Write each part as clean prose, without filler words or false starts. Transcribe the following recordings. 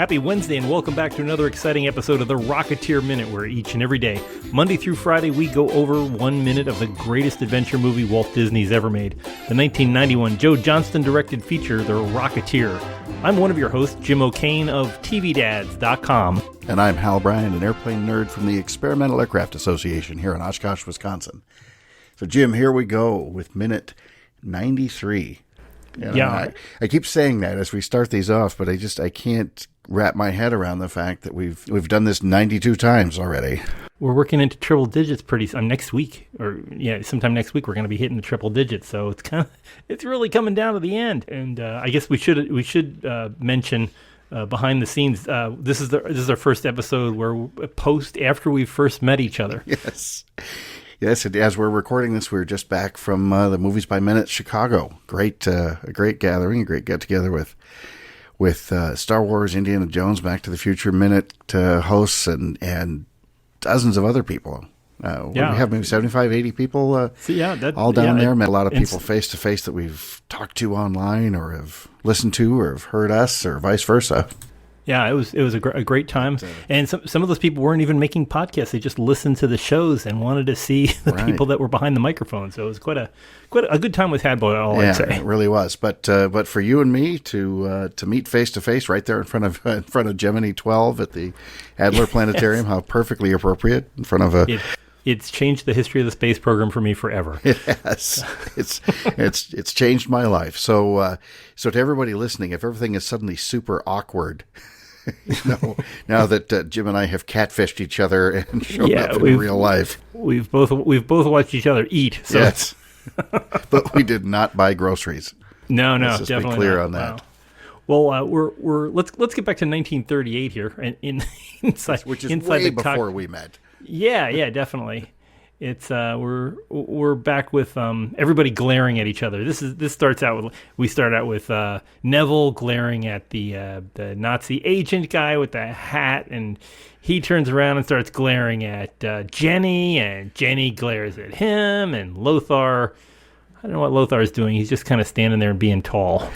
Happy Wednesday and welcome back to another exciting episode of the Rocketeer Minute, where each and every day, Monday through Friday, we go over 1 minute of the greatest adventure movie Walt Disney's ever made, the 1991 Joe Johnston-directed feature, The Rocketeer. I'm one of your hosts, Jim O'Kane of TVDads.com. And I'm Hal Bryan, an airplane nerd from the Experimental Aircraft Association here in Oshkosh, Wisconsin. So, Jim, here we go with minute 93. Yeah. I keep saying that as we start these off, but I can't wrap my head around the fact that we've done this 92 times already. We're working into triple digits next week, sometime next week we're going to be hitting the triple digits. So it's really coming down to the end. And I guess we should mention behind the scenes. This is our first episode where after we first met each other. Yes, as we're recording this, we're just back from the Movies by Minute Chicago. A great gathering, a great get-together with Star Wars, Indiana Jones, Back to the Future Minute hosts and dozens of other people. We have maybe 75, 80 people all down there. Met a lot of people face-to-face that we've talked to online or have listened to or have heard us or vice versa. Yeah, it was a great time, and some of those people weren't even making podcasts; they just listened to the shows and wanted to see the people that were behind the microphone. So it was quite a good time was had by all. I'd say it really was. But for you and me to meet face to face right there in front of Gemini 12 at the Adler Planetarium, how perfectly appropriate in front of a. It's changed the history of the space program for me forever. It has. It's changed my life. So to everybody listening, if everything is suddenly super awkward. Now that Jim and I have catfished each other and shown up in real life, we've both watched each other eat. So. Yes, but we did not buy groceries. No, let's just definitely be clear not. on that. Wow. Well, let's get back to 1938 here, and which is inside way the before we met. Yeah, definitely. It's we're back with everybody glaring at each other. We start out with Neville glaring at the Nazi agent guy with the hat, and he turns around and starts glaring at Jenny, and Jenny glares at him, and Lothar. I don't know what Lothar is doing. He's just kind of standing there and being tall.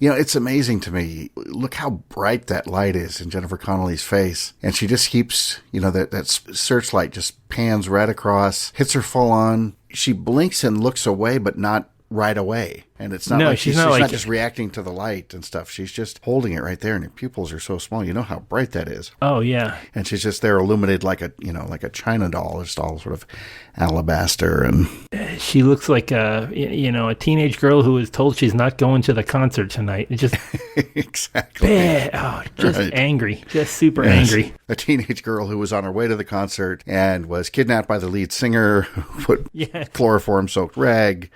It's amazing to me. Look how bright that light is in Jennifer Connelly's face. And she just keeps, that searchlight just pans right across, hits her full on. She blinks and looks away, but not right away. And it's not she's not just reacting to the light and stuff. She's just holding it right there, and her pupils are so small. You know how bright that is. Oh, yeah. And she's just there illuminated like a China doll, just all sort of alabaster. And she looks like a teenage girl who is told she's not going to the concert tonight. It just exactly. Angry, just super angry. A teenage girl who was on her way to the concert and was kidnapped by the lead singer, who put chloroform-soaked rag.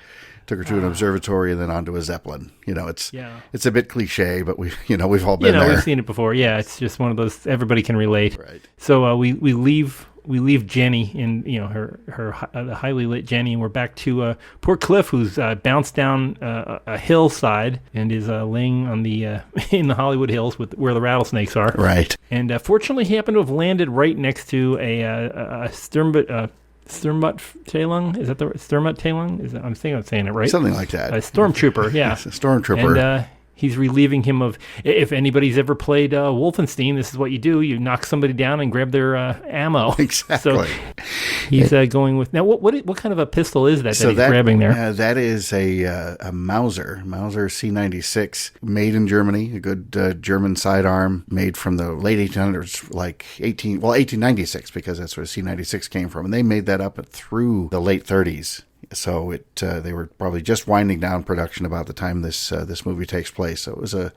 Took her to an observatory and then onto a Zeppelin. It's a bit cliche, but we've all been there. We've seen it before. Yeah, it's just one of those everybody can relate. Right. So we leave Jenny in her highly lit Jenny, and we're back to poor Cliff, who's bounced down a hillside and is laying on the in the Hollywood Hills where the rattlesnakes are. Right. And fortunately, he happened to have landed right next to a Sturmbutt-Talung? Is that the Sturmbutt-Talung? I'm thinking I'm saying it right. Something like that. A stormtrooper, yeah. A stormtrooper. And he's relieving him of, if anybody's ever played Wolfenstein, this is what you do. You knock somebody down and grab their ammo. Exactly. So he's going with, now what kind of a pistol is that he's grabbing there? That is a Mauser C96, made in Germany, a good German sidearm, made from the late 1800s, like 1896, because that's where C96 came from. And they made that up through the late 30s. So they were probably just winding down production about the time this movie takes place. So it was a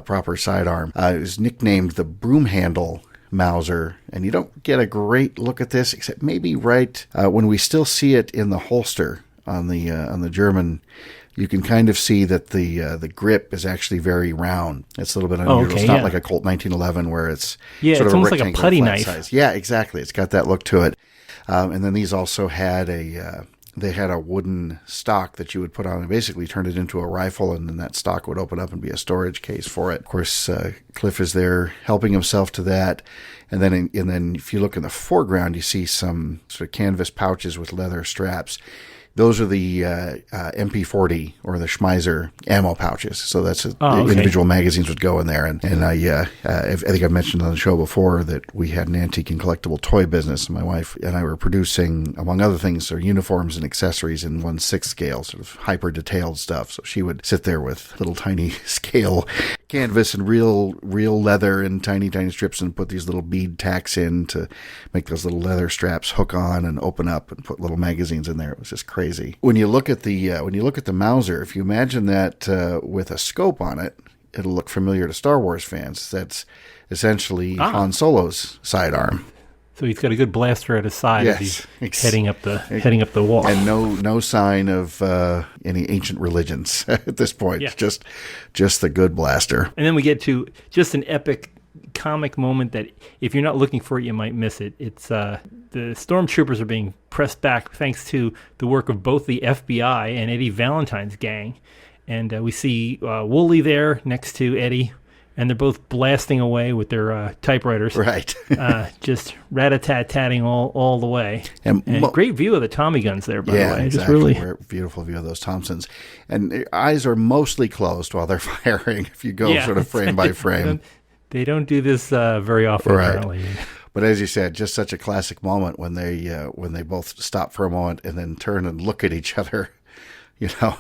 proper sidearm. It was nicknamed the broom handle Mauser, and you don't get a great look at this except maybe right when we still see it in the holster on the German. You can kind of see that the grip is actually very round. It's a little bit unusual. It's not like a Colt 1911 where it's sort it's of almost a like a putty knife size. Yeah, exactly. It's got that look to it. And then these also had they had a wooden stock that you would put on and basically turn it into a rifle, and then that stock would open up and be a storage case for it. Of course, Cliff is there helping himself to that. And then if you look in the foreground, you see some sort of canvas pouches with leather straps. Those are the MP40 or the Schmeiser ammo pouches. So that's okay. Individual magazines would go in there. And I think I've mentioned on the show before that we had an antique and collectible toy business. My wife and I were producing, among other things, uniforms and accessories in 1/6 scale, sort of hyper detailed stuff. So she would sit there with little tiny scale canvas and real leather in tiny strips and put these little bead tacks in to make those little leather straps hook on and open up and put little magazines in there. It was just crazy. When you look at the Mauser, if you imagine that with a scope on it, it'll look familiar to Star Wars fans. That's essentially Han Solo's sidearm. So he's got a good blaster at his side as he's heading up the wall, and no sign of any ancient religions at this point. Yeah. Just the good blaster. And then we get to just an epic comic moment that if you're not looking for it, you might miss it. It's the stormtroopers are being pressed back thanks to the work of both the FBI and Eddie Valentine's gang, and we see Wooly there next to Eddie. And they're both blasting away with their typewriters. Right. Just rat-a-tat-tatting all the way. And great view of the Tommy guns there, by the way. Exactly. Just really beautiful view of those Thompsons. And their eyes are mostly closed while they're firing, if you go sort of frame by frame. They don't do this very often, apparently. But as you said, just such a classic moment when they both stop for a moment and then turn and look at each other.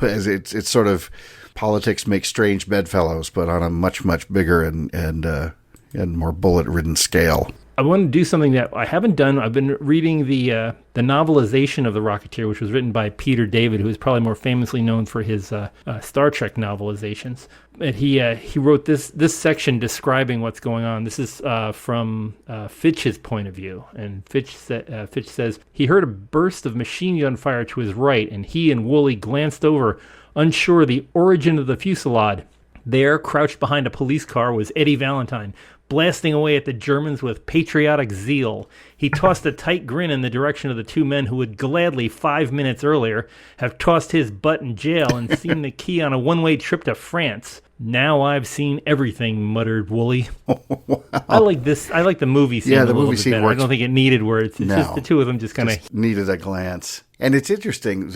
As it's sort of politics makes strange bedfellows, but on a much, much bigger and more bullet-ridden scale. I want to do something that I haven't done. I've been reading the novelization of The Rocketeer, which was written by Peter David, who is probably more famously known for his Star Trek novelizations. And he wrote this section describing what's going on. This is from Fitch's point of view. And Fitch says, he heard a burst of machine gun fire to his right, and he and Wooly glanced over, unsure of the origin of the fusillade. There, crouched behind a police car, was Eddie Valentine, blasting away at the Germans with patriotic zeal. He tossed a tight grin in the direction of the two men who would gladly, 5 minutes earlier, have tossed his butt in jail and seen the key on a one-way trip to France. Now I've seen everything, muttered Wooly. Wow. I like this. I like the movie scene a little bit better. I don't think it needed words. It's just the two of them just kind of needed a glance. And it's interesting,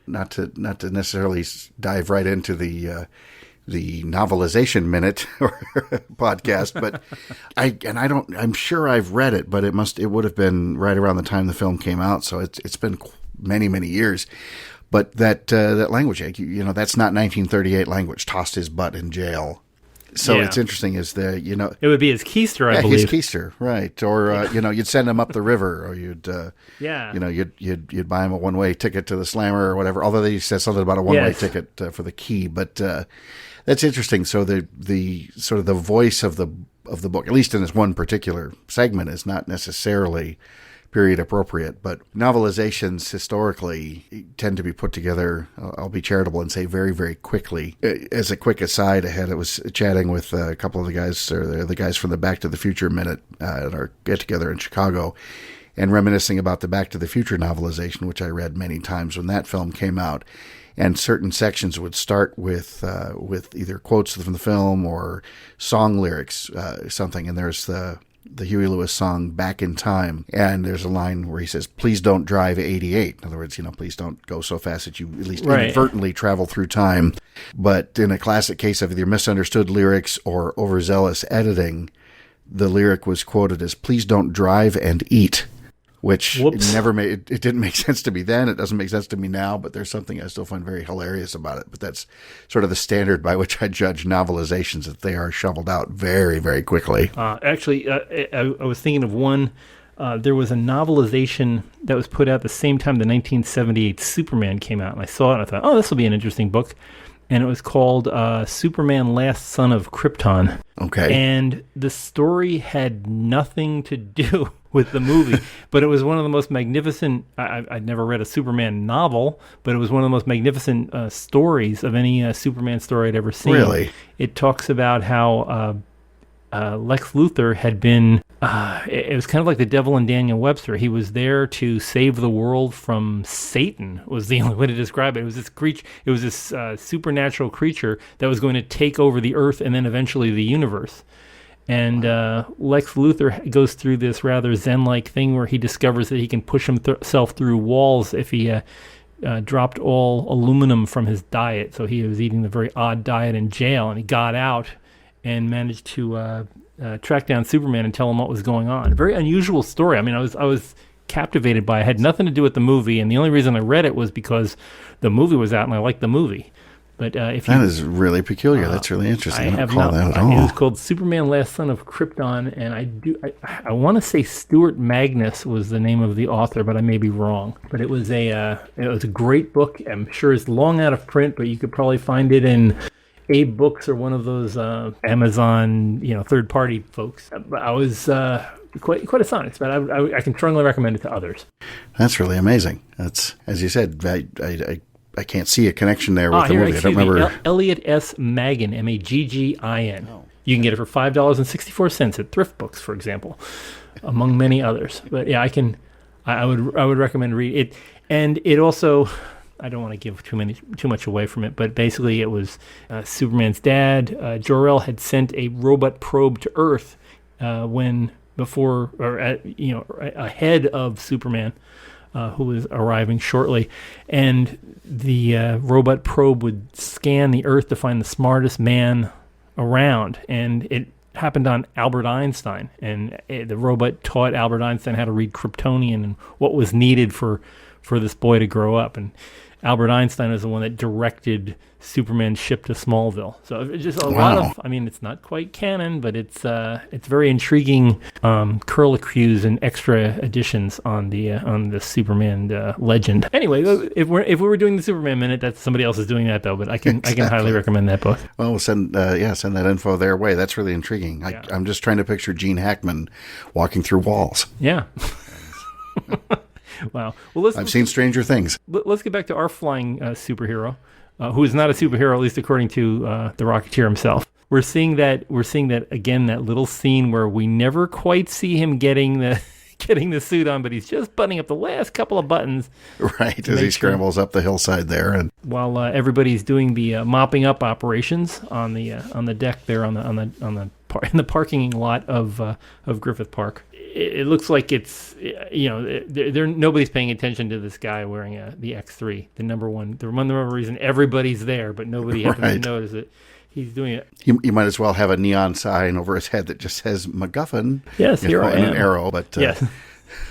not to necessarily dive right into the novelization minute or podcast, but I'm sure I've read it, but it would have been right around the time the film came out. So it's been many, many years, but that language, that's not 1938 language, tossed his butt in jail. So it's interesting is it would be his keister, I believe. His keister, right. Or, you'd send him up the river, or you'd buy him a one-way ticket to the Slammer or whatever. Although he says something about a one-way ticket for the key, but that's interesting. So the sort of the voice of the book, at least in this one particular segment, is not necessarily period appropriate, but novelizations historically tend to be put together, I'll be charitable and say very, very quickly. As a quick aside, I was chatting with a couple of the guys, or the guys from the Back to the Future Minute at our get-together in Chicago, and reminiscing about the Back to the Future novelization, which I read many times when that film came out. And certain sections would start with either quotes from the film or song lyrics, something. And there's the Huey Lewis song "Back in Time," and there's a line where he says, "Please don't drive 88." In other words, please don't go so fast that you at least inadvertently travel through time. But in a classic case of either misunderstood lyrics or overzealous editing, the lyric was quoted as "Please don't drive and eat." Which it didn't make sense to me then. It doesn't make sense to me now, but there's something I still find very hilarious about it. But that's sort of the standard by which I judge novelizations, that they are shoveled out very, very quickly. Actually, I was thinking of one. There was a novelization that was put out the same time the 1978 Superman came out, and I saw it and I thought, this will be an interesting book. And it was called Superman Last Son of Krypton. Okay. And the story had nothing to do with the movie, but it was one of the most magnificent, I'd never read a Superman novel, but it was one of the most magnificent stories of any Superman story I'd ever seen. Really? It talks about how Lex Luthor had been, it was kind of like the devil in Daniel Webster. He was there to save the world from Satan, was the only way to describe it. It was this creature, it was this supernatural creature that was going to take over the earth and then eventually the universe. And Lex Luthor goes through this rather zen-like thing where he discovers that he can push himself through walls if he dropped all aluminum from his diet, so he was eating the very odd diet in jail, and he got out and managed to track down Superman and tell him what was going on. A very unusual story. I mean, I was captivated by it. It had nothing to do with the movie, and the only reason I read it was because the movie was out and I liked the movie. But if that is really peculiar. That's really interesting. I don't recall that at all. It was called Superman: Last Son of Krypton, and I want to say Stuart Magnus was the name of the author, but I may be wrong. But it was a great book. I'm sure it's long out of print, but you could probably find it in Abe Books or one of those Amazon, third-party folks. I was quite astonished, but I can strongly recommend it to others. That's really amazing. That's, as you said, I can't see a connection there with the movie. I don't remember. Elliot S. Maggin, Maggin. Oh. You can get it for $5.64 at Thrift Books, for example, among many others. But yeah, I would recommend reading it. And it also, I don't want to give too much away from it, but basically it was Superman's dad. Jor-El had sent a robot probe to Earth ahead of Superman. Who was arriving shortly, and the robot probe would scan the Earth to find the smartest man around, and it happened on Albert Einstein, and the robot taught Albert Einstein how to read Kryptonian and what was needed for this boy to grow up, and Albert Einstein is the one that directed Superman's ship to Smallville. So just a lot of, I mean, it's not quite canon, but it's very intriguing curlicues and extra additions on the Superman legend. Anyway, if we were doing the Superman minute, that's somebody else is doing that though. But I can highly recommend that book. Well, we'll send that info their way. That's really intriguing. Yeah. I'm just trying to picture Gene Hackman walking through walls. Yeah. Wow. Well, I've seen stranger things. Let's get back to our flying superhero, who is not a superhero, at least according to the Rocketeer himself. We're seeing that again, that little scene where we never quite see him getting the suit on, but he's just buttoning up the last couple of buttons. Right, as he scrambles up the hillside there, and while everybody's doing the mopping up operations on the deck there in the parking lot of Griffith Park. It looks like it's, nobody's paying attention to this guy wearing the X3, the number one reason everybody's there, but nobody happens to notice it. He's doing it. You might as well have a neon sign over his head that just says MacGuffin. Yes, here I am. And an arrow, but yes.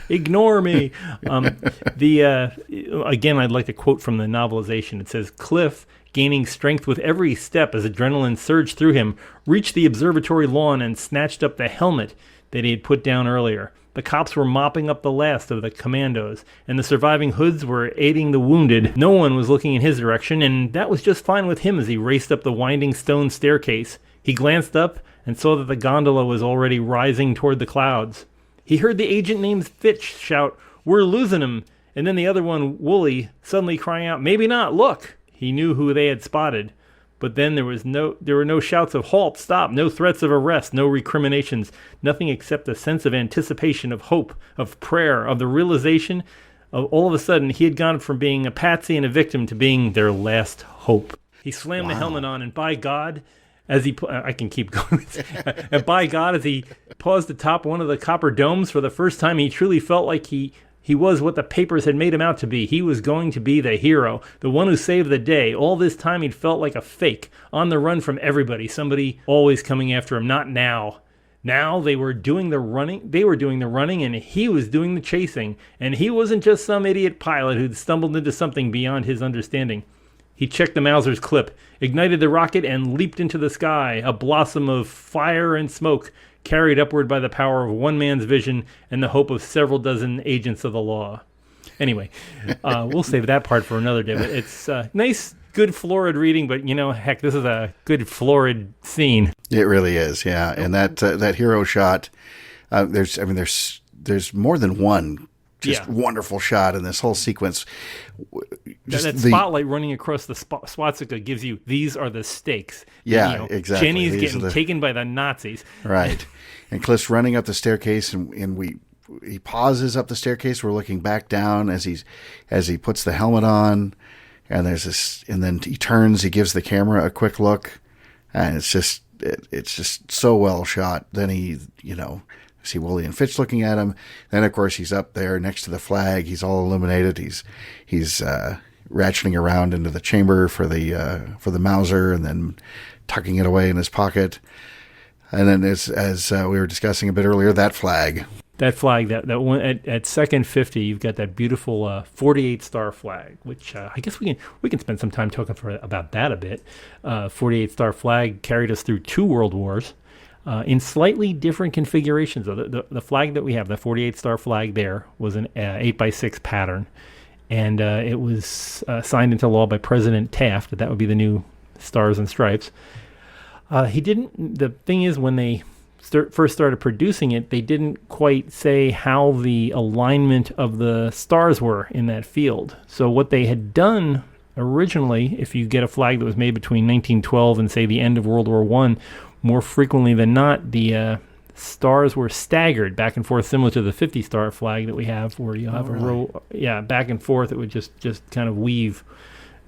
Ignore me. Again, I'd like to quote from the novelization. It says, Cliff, gaining strength with every step as adrenaline surged through him, reached the observatory lawn and snatched up the helmet that he had put down earlier. The cops were mopping up the last of the commandos, and the surviving hoods were aiding the wounded. No one was looking in his direction, and that was just fine with him as he raced up the winding stone staircase. He glanced up and saw that the gondola was already rising toward the clouds. He heard the agent named Fitch shout, "We're losing him," and then the other one, Wooly, suddenly crying out, "Maybe not, look!" He knew who they had spotted. But then there were no shouts of halt, stop, no threats of arrest, no recriminations, nothing except a sense of anticipation, of hope, of prayer, of the realization of all of a sudden he had gone from being a patsy and a victim to being their last hope. He slammed the helmet on, and by God, as he I can keep going. And by God, as he paused atop one of the copper domes for the first time, he truly felt like he was what the papers had made him out to be. He was going to be the hero, the one who saved the day. All this time he'd felt like a fake, on the run from everybody, somebody always coming after him. Not now. Now they were doing the running. They were doing the running, and he was doing the chasing. And he wasn't just some idiot pilot who'd stumbled into something beyond his understanding. He checked the Mauser's clip, ignited the rocket, and leaped into the sky, a blossom of fire and smoke, carried upward by the power of one man's vision and the hope of several dozen agents of the law. Anyway, we'll save that part for another day. But it's nice, good florid reading, but heck, this is a good florid scene. It really is, yeah. And that hero shot, there's more than one wonderful shot in this whole sequence. That spotlight running across the swastika gives you, these are the stakes. Yeah, exactly. Jenny's getting taken by the Nazis. Right. And Cliff's running up the staircase, and he pauses up the staircase. We're looking back down as he puts the helmet on, and there's this, and then he turns, he gives the camera a quick look, and it's just so well shot. Then he, see Wooly and Fitch looking at him. Then, of course, he's up there next to the flag. He's all illuminated. He's ratcheting around into the chamber for the Mauser, and then tucking it away in his pocket. And then, as we were discussing a bit earlier, that flag. That flag, that one at second 50, you've got that beautiful 48 star flag, which I guess we can spend some time talking about that a bit. 48 star flag carried us through 2 world wars in slightly different configurations. The flag that we have, the 48 star flag, there was an 8x6 pattern, and it was signed into law by President Taft that would be the new Stars and Stripes. The thing is, when they first started producing it, they didn't quite say how the alignment of the stars were in that field. So what they had done originally, if you get a flag that was made between 1912 and, say, the end of World War I, more frequently than not, the stars were staggered back and forth, similar to the 50-star flag that we have, where you have a row, back and forth. It would just kind of weave.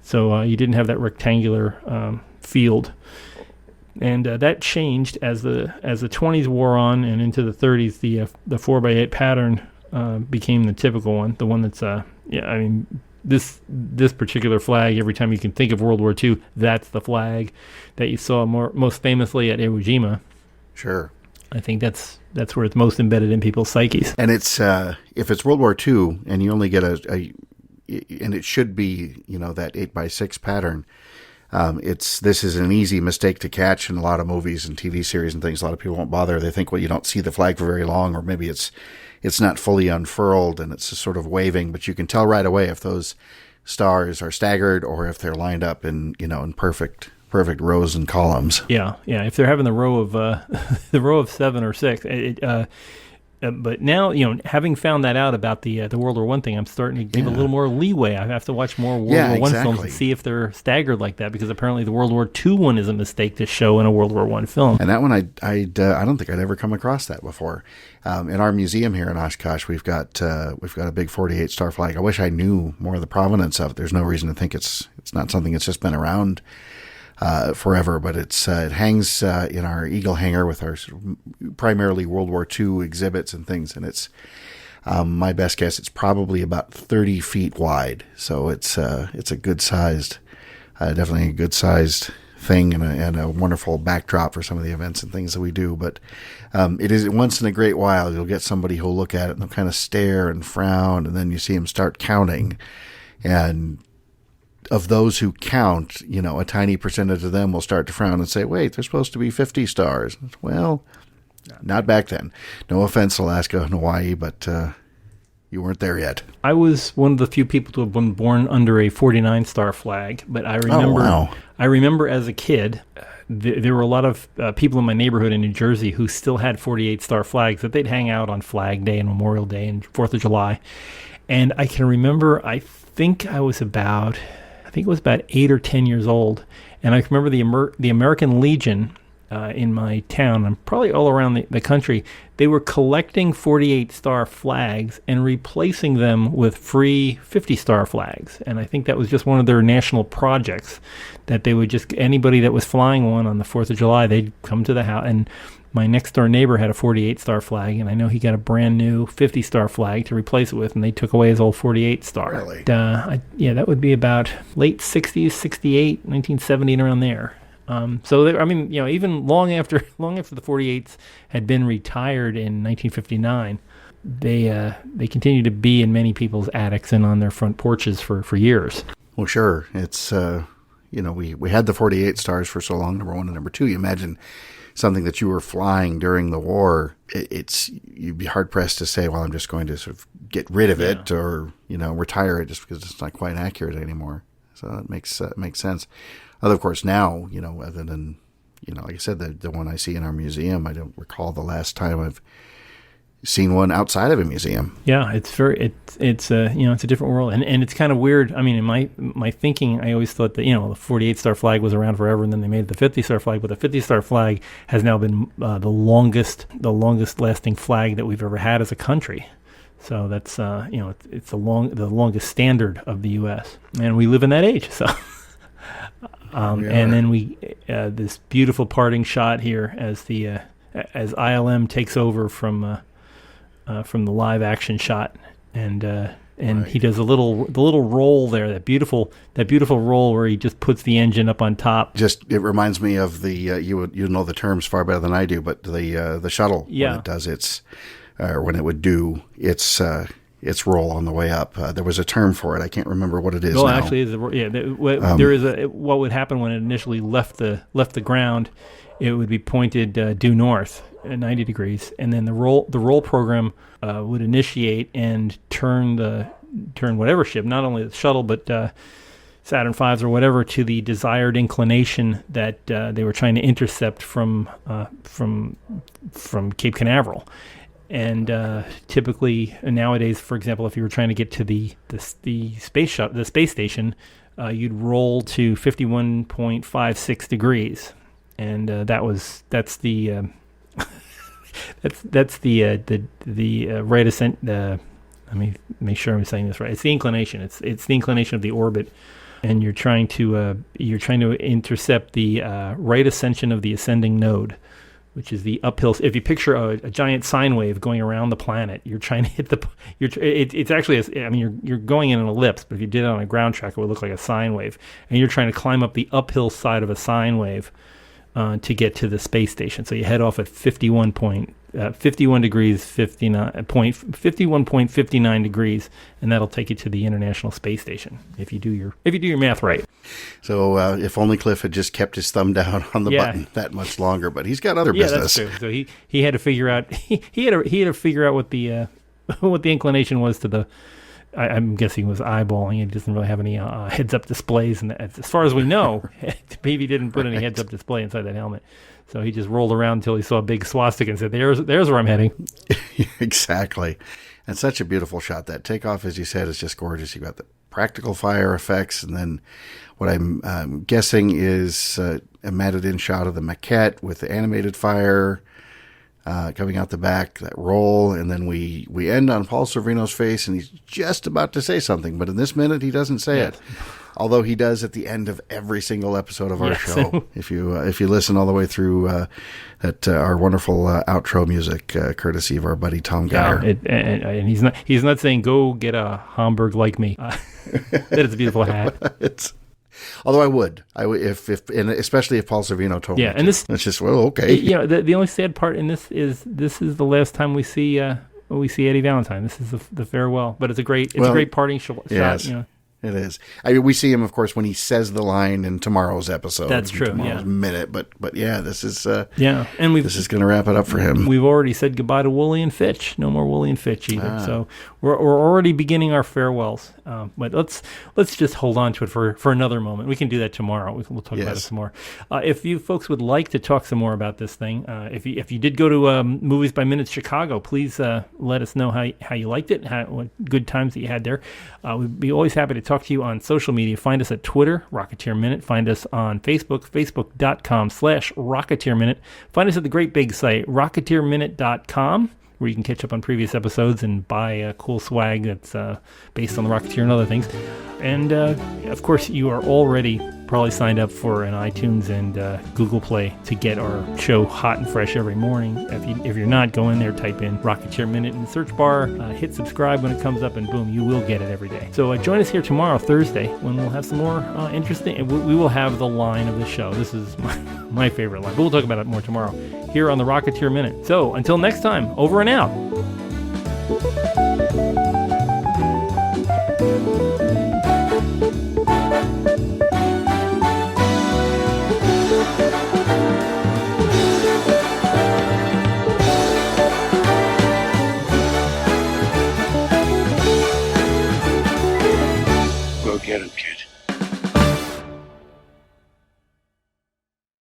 So you didn't have that rectangular field. And that changed as the 20s wore on and into the 30s. The 4x8 pattern became the typical one, the one that's this particular flag. Every time you can think of World War II, that's the flag that you saw most famously at Iwo Jima. Sure, I think that's where it's most embedded in people's psyches. And it's if it's World War II and you only get and it should be that 8x6 pattern. This is an easy mistake to catch in a lot of movies and TV series and things. A lot of people won't bother. They think, well, you don't see the flag for very long, or maybe it's not fully unfurled and it's just sort of waving. But you can tell right away if those stars are staggered or if they're lined up in perfect rows and columns. Yeah. If they're having the row of 7 or 6, but now, having found that out about the World War I thing, I'm starting to give a little more leeway. I have to watch more World War I films and see if they're staggered like that, because apparently the World War II one is a mistake to show in a World War I film. And that one, I don't think I'd ever come across that before. In our museum here in Oshkosh, we've got a big 48 star flag. I wish I knew more of the provenance of it. There's no reason to think it's not something that's just been around forever, but it hangs in our Eagle hangar with our primarily World War II exhibits and things, and it's my best guess it's probably about 30 feet wide. So it's a good sized, definitely a good sized thing, and a wonderful backdrop for some of the events and things that we do. But it is once in a great while you'll get somebody who'll look at it and they'll kind of stare and frown, and then you see them start counting, and of those who count, a tiny percentage of them will start to frown and say, wait, there's supposed to be 50 stars. Well, not back then. No offense, Alaska and Hawaii, but you weren't there yet. I was one of the few people to have been born under a 49 star flag, but I remember as a kid, there were a lot of people in my neighborhood in New Jersey who still had 48 star flags that they'd hang out on Flag Day and Memorial Day and 4th of July. And I can remember, I think it was about 8 or 10 years old, and I can remember the American Legion in my town, and probably all around the country, they were collecting 48-star flags and replacing them with free 50-star flags. And I think that was just one of their national projects, that they would anybody that was flying one on the 4th of July, they'd come to the house. And my next-door neighbor had a 48-star flag, and I know he got a brand-new 50-star flag to replace it with, and they took away his old 48-star. Really? That would be about late 60s, 68, 1970, and around there. Even long after the 48s had been retired in 1959, they continue to be in many people's attics and on their front porches for years. Well, sure. It's, we had the 48 stars for so long, number one, and number two, you imagine something that you were flying during the war, you'd be hard pressed to say, well, I'm just going to sort of get rid of it or, retire it just because it's not quite accurate anymore. So that makes sense. Although, of course, now, other than, like I said, the one I see in our museum, I don't recall the last time I've seen one outside of a museum. Yeah, it's a different world, and it's kind of weird. I mean, in my thinking, I always thought that the 48-star flag was around forever, and then they made the 50-star flag. But the 50-star flag has now been the longest lasting flag that we've ever had as a country. So that's it's the longest standard of the U.S. and we live in that age. So. And then we this beautiful parting shot here as ILM takes over from the live action shot, and And he does the little roll there, that beautiful roll where he just puts the engine up on top. Just it reminds me of the you know the terms far better than I do, but the shuttle when it does its when it would do its roll on the way up. There was a term for it. I can't remember what it is. Well, now. actually, there is what would happen when it initially left the ground. It would be pointed due north at 90 degrees, and then the roll program would initiate and turn whatever ship, not only the shuttle but Saturn V's or whatever, to the desired inclination that they were trying to intercept from Cape Canaveral. And typically nowadays, for example, if you were trying to get to the space station, you'd roll to 51.56 degrees, and that's the right ascent. Let me make sure I'm saying this right. It's the inclination. It's the inclination of the orbit, and you're trying to intercept the right ascension of the ascending node, which is the uphill. If you picture a giant sine wave going around the planet, you're trying to hit it's actually, you're going in an ellipse, but if you did it on a ground track, it would look like a sine wave. And you're trying to climb up the uphill side of a sine wave to get to the space station. So you head off at 51 degrees, 51.59 degrees, and that'll take you to the International Space Station if you do your math right. So if only Cliff had just kept his thumb down on the button that much longer, but he's got other business. Yeah, that's true. So he had to figure out he had to figure out what the what the inclination was to the. I'm guessing he was eyeballing. He doesn't really have any heads-up displays, and as far as we know, maybe he didn't put any heads-up display inside that helmet. So he just rolled around until he saw a big swastika and said, "There's where I'm heading." Exactly, and such a beautiful shot. That takeoff, as you said, is just gorgeous. You got the practical fire effects, and then what I'm guessing is a matted-in shot of the maquette with the animated fire. Coming out the back, that roll, and then we end on Paul Sorvino's face, and he's just about to say something, but in this minute he doesn't say it. Although he does at the end of every single episode of our show. If you listen all the way through our wonderful outro music, courtesy of our buddy Tom Geyer. And he's not saying go get a Hamburg like me. That is a beautiful hat. Although I would if and especially if Paul Sorvino told me. Yeah, and this it's just okay. The only sad part in this is the last time we see Eddie Valentine. This is the farewell, but it's a great parting shot. Yes. It is. We see him, of course, when he says the line in tomorrow's episode. That's true. Tomorrow's minute, but yeah, this is and this is going to wrap it up for him. We've already said goodbye to Woolley and Fitch. No more Woolley and Fitch either. So we're already beginning our farewells. But let's just hold on to it for another moment. We can do that tomorrow. We'll talk about it some more. If you folks would like to talk some more about this thing, if you did go to Movies by Minutes Chicago, please let us know how you liked it, what good times that you had there. We'd be always happy to talk to you on social media. Find us at Twitter, Rocketeer Minute. Find us on Facebook, facebook.com/Rocketeer Minute. Find us at the great big site, rocketeerminute.com, where you can catch up on previous episodes and buy cool swag that's based on the Rocketeer and other things. And, of course, you are already probably signed up for an iTunes and Google Play to get our show hot and fresh every morning. If you're not, go in there, type in Rocketeer Minute in the search bar, hit subscribe when it comes up, and boom, you will get it every day. So join us here tomorrow, Thursday, when we'll have some more interesting... We will have the line of the show. This is my favorite line, but we'll talk about it more tomorrow here on the Rocketeer Minute. So until next time, over and out. Go get him, kid.